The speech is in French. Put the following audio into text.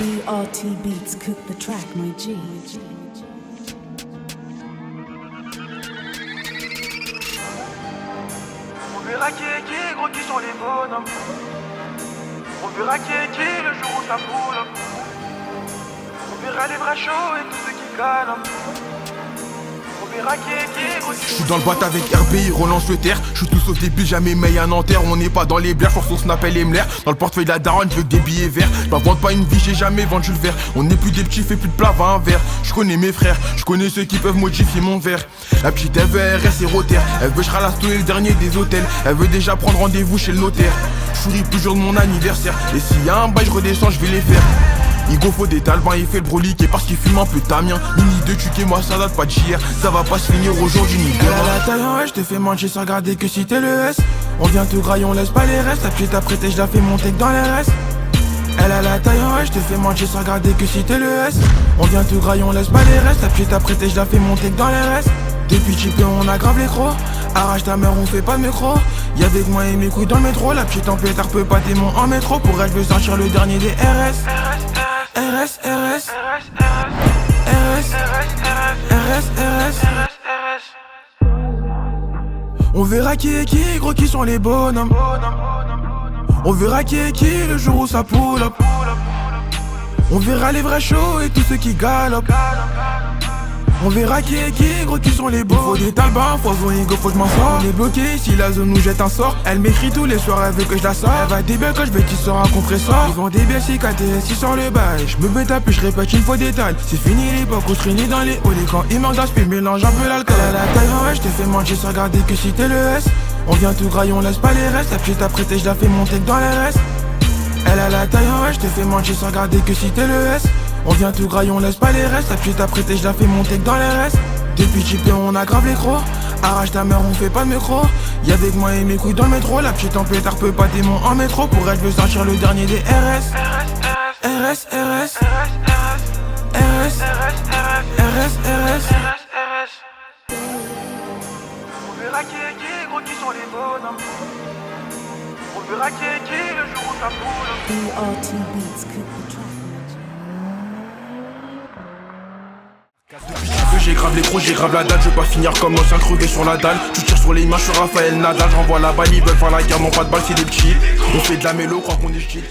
BRT Beats cook the track, my G. On verra qui est qui, gros qui sont les bonhommes. On verra qui est qui le jour où ça boule. On verra les bras chauds et tous ceux qui calent. On verra qui est qui, gros qui sont. J'suis dans le boîte avec RB, il relance le terre. J'suis tous au début, jamais meille à Nanterre. On n'est pas dans les blaires, force on snap et Mler. Dans le portefeuille de la daronne, j'veux que des billets verts. J'vends pas une vie, j'ai jamais vendu le verre. On n'est plus des petits, fait plus de plat, va un verre. J'connais mes frères, j'connais ceux qui peuvent modifier mon verre. La petite elle veut RS et Rotter. Elle veut j'ralasse tous les derniers des hôtels. Elle veut déjà prendre rendez-vous chez le notaire. J'souris plus jour de mon anniversaire. Et s'il y a un bail, j'redescends, j'vais les faire. Igo faut des talbans, il fait le brolique et parce qu'il fume un peu tamien. Mini de tuquer moi ça date pas d'hier. Ça va pas se finir aujourd'hui ni demain. Elle a la taille en je te fais manger sans regarder que si t'es le S. On vient te grailler, on laisse pas les restes. La petite apprêtée, je la fais monter que dans les restes. Elle a la taille en je te fais manger sans regarder que si t'es le S. On vient te grailler, on laisse pas les restes. La petite apprêtée, je la fais monter que dans les restes. Depuis chipé on aggrave les crocs. Arrache ta mère, on fait pas de micro. Y'a avec moi et mes couilles dans le métro. La petite en pétard peut pas démon en métro. Pour elle je veux sortir le dernier des RS. RS, RS, RS. On verra qui est qui, gros qui sont les bonhommes. On verra qui est qui le jour où ça pull up. On verra les vrais chauds et tous ceux qui galopent. On verra qui est qui, gros qui sont les beaux. Faut des talbans, faut Igo, faut que je m'en sors. On est bloqué, si la zone nous jette un sort. Elle m'écrit tous les soirs, elle veut que je la sorte. Elle va des belles quand je vais qu'il sort un compresseur. Ils vendent des bières si KTS sur le bail. Je me mets à puis je répète une fois des tailles. C'est fini l'époque où je traînais dans les hauts. Quand il manque d'aspect, mélange un peu l'alcool. Elle a la taille en je te fais manger sans regarder que si t'es le S. On vient tout grailler, on laisse pas les restes. La petite apprêtée, je la fais monter que dans les restes. Elle a la taille en je te fais manger sans regarder que si t'es le S. On vient tout grailler, on laisse pas les restes. La petite apprêtée, je la fais monter que dans les restes. Depuis chipé, on aggrave les crocs. Arrache ta mère, on fait pas de micro. Y'a avec moi et mes couilles dans le métro. La petite en pétard peut pas démon en métro. Pour elle, je veux sortir le dernier des RS. RS, RS. RS, RS. On verra qui est qui, gros qui sont les bonhommes. On verra qui est qui le jour où ça boule. BRT Beats cook the track, my G. J'ai grave les gros, j'ai grave la dalle. Je veux pas finir comme l'ancien crevé sur la dalle. Tu tires sur les images sur Raphaël Nadal. J'envoie la balle, ils veulent faire la guerre, non pas de balle, c'est des petits. On fait de la mélo, crois qu'on est style.